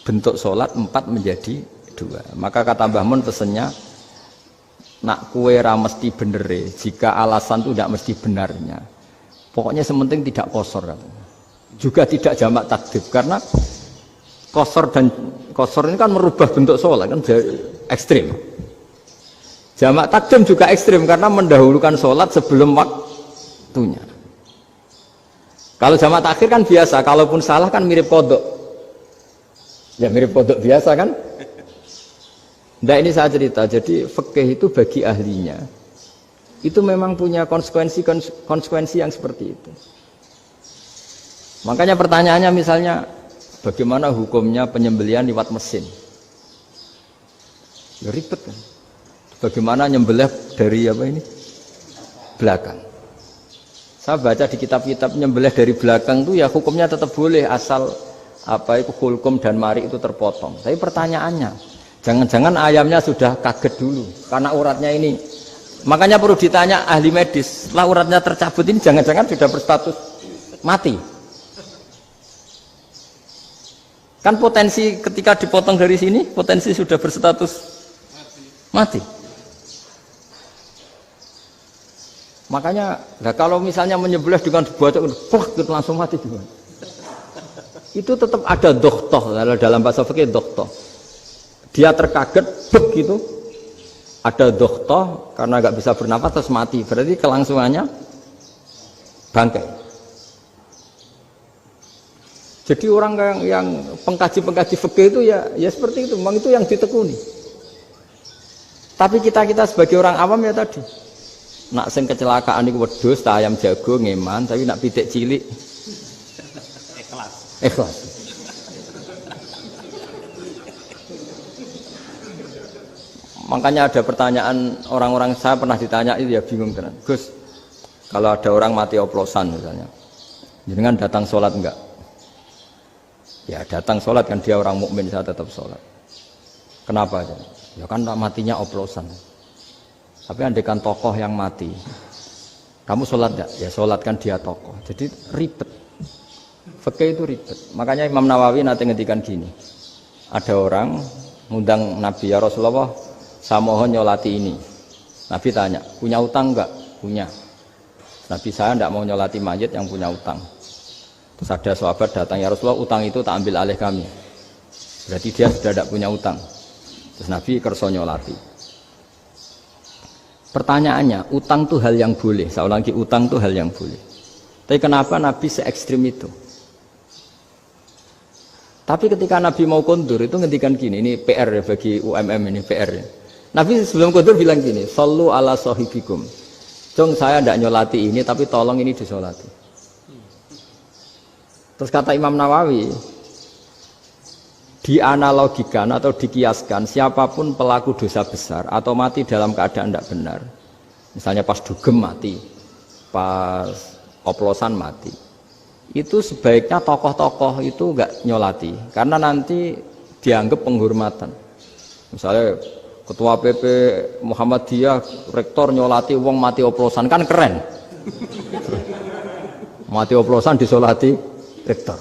bentuk sholat 4 menjadi 2. Maka kata Mbah Mun pesennya, nak kue ra mesti benere, jika alasan itu tidak mesti benarnya. Pokoknya sementing tidak qasar. Juga tidak jamak takdim karena qasar ini kan merubah bentuk sholat kan ekstrim. Jamak takdim juga ekstrim karena mendahulukan sholat sebelum waktunya. Kalau jamak takhir kan biasa, kalaupun salah kan mirip kodok. Ya mirip kodok biasa kan. Nah ini saya cerita, jadi fikih itu bagi ahlinya itu memang punya konsekuensi yang seperti itu. Makanya pertanyaannya misalnya, bagaimana hukumnya penyembelihan lewat mesin? Ya ribet kan. Bagaimana nyembelih dari apa ini? Belakang. Saya baca di kitab-kitab nyembelih dari belakang itu ya hukumnya tetap boleh asal apa itu hulkum dan mari itu terpotong. Tapi pertanyaannya, jangan-jangan ayamnya sudah kaget dulu karena uratnya ini. Makanya perlu ditanya ahli medis, setelah uratnya tercabut ini jangan-jangan sudah berstatus mati. Kan potensi ketika dipotong dari sini, potensi sudah berstatus mati. Makanya, nah kalau misalnya menyembelih dengan dibaca, itu langsung mati juga. Itu tetap ada dokhtoh, dalam bahasa fikih dokhtoh. Dia terkaget, begitu, ada dokhtoh karena nggak bisa bernafas terus mati. Berarti kelangsungannya bangkai. Jadi orang yang pengkaji fikih itu ya seperti itu, memang itu yang ditekuni. Tapi kita sebagai orang awam ya tadi, nak sing kecelakaan iku wedhus, ta ayam jago ngeman, tapi nak pitik cilik ikhlas. Makanya ada pertanyaan orang-orang, saya pernah ditanya itu ya bingung tenan. Gus, kalau ada orang mati oplosan misalnya, jenengan datang sholat enggak? Ya datang sholat kan, dia orang mukmin, saya tetap sholat. Kenapa? Ya kan matinya oplosan. Tapi andaikan tokoh yang mati, kamu sholat enggak? Ya sholat kan dia tokoh. Jadi ribet. Fikih itu ribet. Makanya Imam Nawawi nanti ngendikan gini. Ada orang ngundang Nabi, ya Rasulullah, saya mohon nyolati ini. Nabi tanya, punya utang enggak? Punya. Nabi, saya enggak mau nyolati mayit yang punya utang. Terus ada sahabat datang, ya Rasulullah, utang itu tak ambil alih kami. Berarti dia sudah tidak punya utang. Terus Nabi kerso nyolati. Pertanyaannya, utang itu hal yang boleh. Saya ulangi, utang itu hal yang boleh. Tapi kenapa Nabi se-ekstrim itu? Tapi ketika Nabi mau kondur itu ngendikan gini, ini PR ya bagi UMM ini PR ya. Nabi sebelum kudur bilang gini, sallu ala sahibikum. Jong saya tidak nyolati ini, tapi tolong ini disolati. Terus kata Imam Nawawi, dianalogikan atau dikiaskan siapapun pelaku dosa besar atau mati dalam keadaan tidak benar. Misalnya pas dugem mati, pas oplosan mati. Itu sebaiknya tokoh-tokoh itu enggak nyolati, karena nanti dianggap penghormatan. Misalnya Ketua PP Muhammadiyah, rektor nyolati wong mati oplosan, kan keren. Mati oplosan disolati rektor.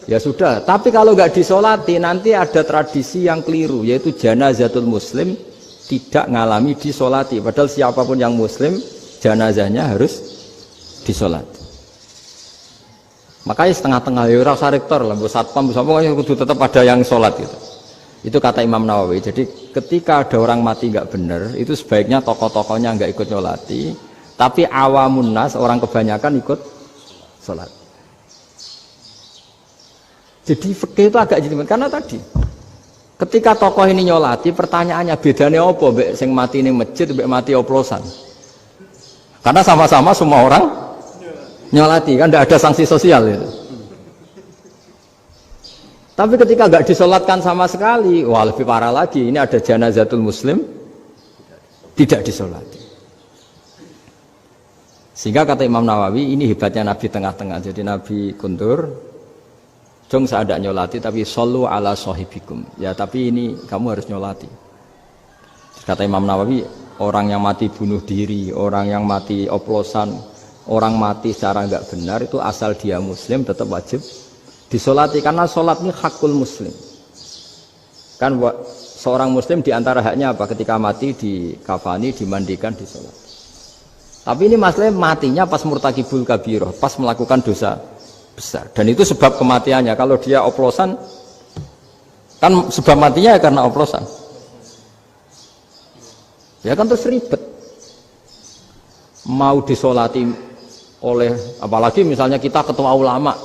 Ya sudah, tapi kalau nggak disolati nanti ada tradisi yang keliru, yaitu janazatul muslim tidak ngalami disolati. Padahal siapapun yang muslim, janazahnya harus disolati. Makanya setengah-tengah ya rasa rektor lah, satpam, pokoknya kudu tetap ada yang sholat gitu. Itu kata Imam Nawawi. Jadi ketika ada orang mati nggak benar, itu sebaiknya tokoh-tokohnya nggak ikut nyolati, tapi awamun nas, orang kebanyakan ikut sholat. Jadi fikih itu agak jelimet karena tadi ketika tokoh ini nyolati, pertanyaannya bedanya apa mbek sing mati ning masjid mbek mati oplosan? Karena sama-sama semua orang nyolati, kan tidak ada sanksi sosial itu. Tapi ketika nggak disolatkan sama sekali, wah lebih parah lagi. Ini ada janazatul muslim tidak disolati. Sehingga kata Imam Nawawi, ini hebatnya Nabi tengah-tengah. Jadi Nabi kundur, jong saya tidak nyolati, tapi sallu ala sahibikum. Ya tapi ini kamu harus nyolati. Kata Imam Nawawi, orang yang mati bunuh diri, orang yang mati oplosan, orang mati secara nggak benar itu asal dia muslim tetap wajib disolati, karena sholat ini hakul muslim. Kan seorang muslim diantara haknya apa? Ketika mati dikafani, dimandikan, disolat. Tapi ini masalahnya matinya pas murtakibul kabiroh, pas melakukan dosa besar. Dan itu sebab kematiannya. Kalau dia oplosan, kan sebab matinya ya karena oplosan. Ya kan terus ribet. Mau disolati oleh, apalagi misalnya kita ketua ulama,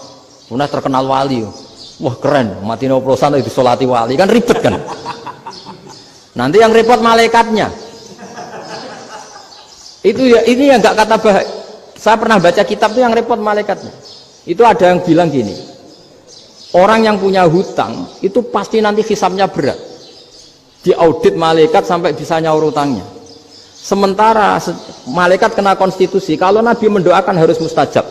kemudian terkenal wali, wah keren, mati oplosan itu disolati wali, kan ribet kan. Nanti yang repot malaikatnya. Itu ya, ini yang nggak kata bahaya. Saya pernah baca kitab itu yang repot malaikatnya. Itu ada yang bilang gini, orang yang punya hutang itu pasti nanti hisabnya berat, diaudit malaikat sampai bisa nyaur hutangnya. Sementara malaikat kena konstitusi, kalau Nabi mendoakan harus mustajab.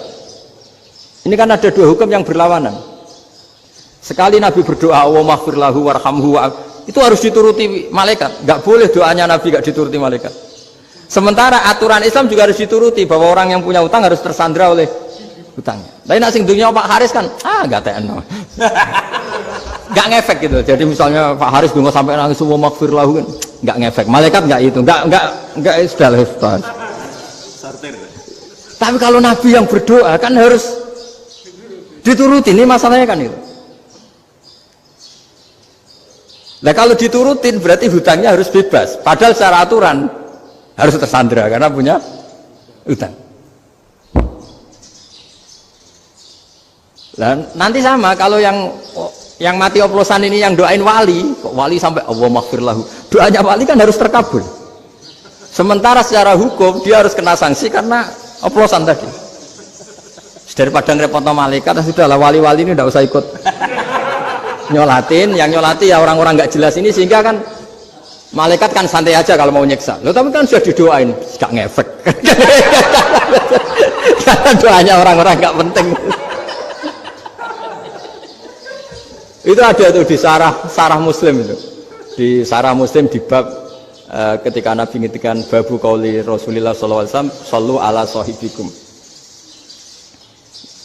Ini kan ada dua hukum yang berlawanan. Sekali Nabi berdoa, Allahumma ighfir lahu warhamhu, itu harus dituruti malaikat. Nggak boleh doanya Nabi nggak dituruti malaikat. Sementara aturan Islam juga harus dituruti, bahwa orang yang punya hutang harus tersandra oleh hutangnya. Tapi nak sing dunia Pak Haris kan, nggak TNO. Nggak ngefek gitu. Jadi misalnya Pak Haris dungo sampai nangis semua maghfir lahu kan, nggak ngefek. Malaikat nggak itu, nggak sudah lah. Tapi kalau Nabi yang berdoa kan harus diturutin, ini masalahnya kan itu. Nah kalau diturutin berarti hutangnya harus bebas. Padahal secara aturan harus tersandra karena punya hutang. Dan nanti sama kalau yang mati oplosan ini yang doain wali, kok wali sampai Allahumma ighfir lahu, doanya wali kan harus terkabul. Sementara secara hukum dia harus kena sanksi karena oplosan tadi. Daripada ngerepot malaikat, sudahlah wali-wali ini tidak usah ikut nyolatin. Yang nyolati ya orang-orang nggak jelas ini, sehingga kan malaikat kan santai aja kalau mau nyiksa. Loh tapi kan sudah didoain, nggak ngefek. Karena doanya orang-orang nggak penting. Itu ada tuh di sarah Muslim itu. Di sarah Muslim di bab ketika Nabi ngintikan babu qauli Rasulullah sallallahu alaihi wasallam, sallu ala sahibikum.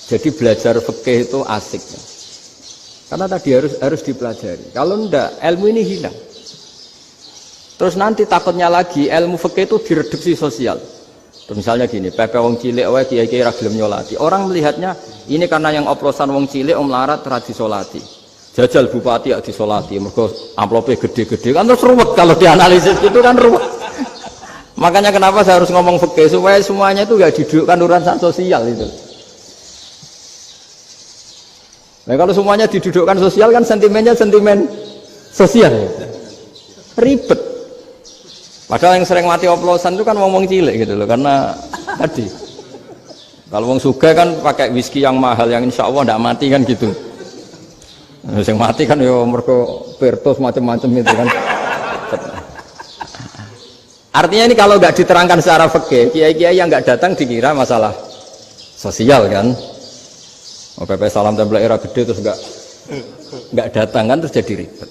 Jadi belajar fikih itu asik ya. Karena tadi harus dipelajari. Kalau enggak, ilmu ini hilang. Terus nanti takutnya lagi ilmu fikih itu direduksi sosial. Terus misalnya gini, pepe wong cilik wae kiai-kiai ra gelem nyolati. Orang melihatnya ini karena yang oplosan wong cilik om larat ra disolati. Jajal bupati ya disolati, mergo amplope gede-gede kan terus ruwet kalau dianalisis itu kan ruwet. Makanya kenapa saya harus ngomong fikih supaya semuanya itu enggak didudukkan urusan sosial itu. Nah kalau semuanya didudukkan sosial kan sentimennya sentimen sosial, ribet. Padahal yang sering mati oplosan itu kan ngomong cilik gitu loh, karena tadi kalau wong sugih kan pakai whisky yang mahal yang insya Allah tidak mati kan gitu. Yang mati kan ya mergo Pirtus macam-macam itu kan. Artinya ini kalau nggak diterangkan secara fikih, kiai-kiai yang nggak datang dikira masalah sosial kan. PP salam tempel era gede terus nggak datang kan terus jadi ribet.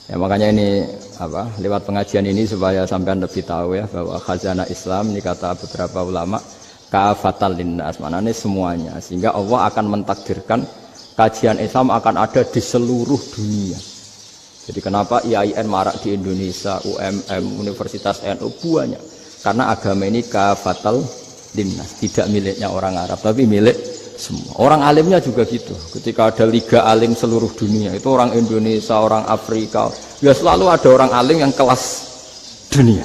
Ya makanya ini apa lewat pengajian ini supaya sampean lebih tahu ya bahwa khazanah Islam ini kata beberapa ulama kafatal linnas, maknanya semuanya, sehingga Allah akan mentakdirkan kajian Islam akan ada di seluruh dunia. Jadi kenapa IAIN marak di Indonesia, UMM, Universitas NU banyak, karena agama ini kafatal linnas, tidak miliknya orang Arab tapi milik semua. Orang alimnya juga gitu. Ketika ada liga alim seluruh dunia, itu orang Indonesia, orang Afrika, ya selalu ada orang alim yang kelas dunia.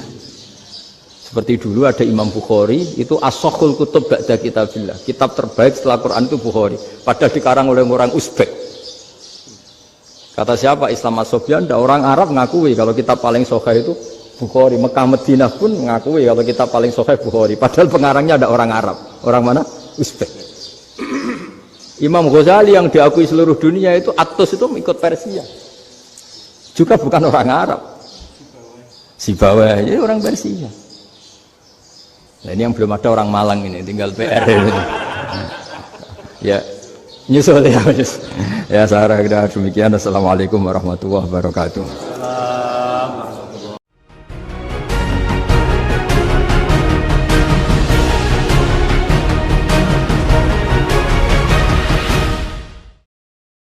Seperti dulu ada Imam Bukhari, itu as-sakhul kutub ba'da kitabillah. Kitab terbaik setelah Quran itu Bukhari. Padahal dikarang oleh orang Uzbek. Kata siapa? Islam As-Sobyan, orang Arab ngakui kalau kitab paling sahih itu Bukhari. Mekah Madinah pun ngakui kalau kitab paling sahih Bukhari. Padahal pengarangnya ada orang Arab. Orang mana? Uzbek. Imam Ghazali yang diakui seluruh dunia itu Atus itu ikut Persia. Juga bukan orang Arab. Sibawai, jadi orang Persia. Nah, ini yang belum ada orang Malang ini, tinggal PR ini. Ya, nyusul ya. Ya, saya kira demikian. Assalamualaikum warahmatullahi wabarakatuh.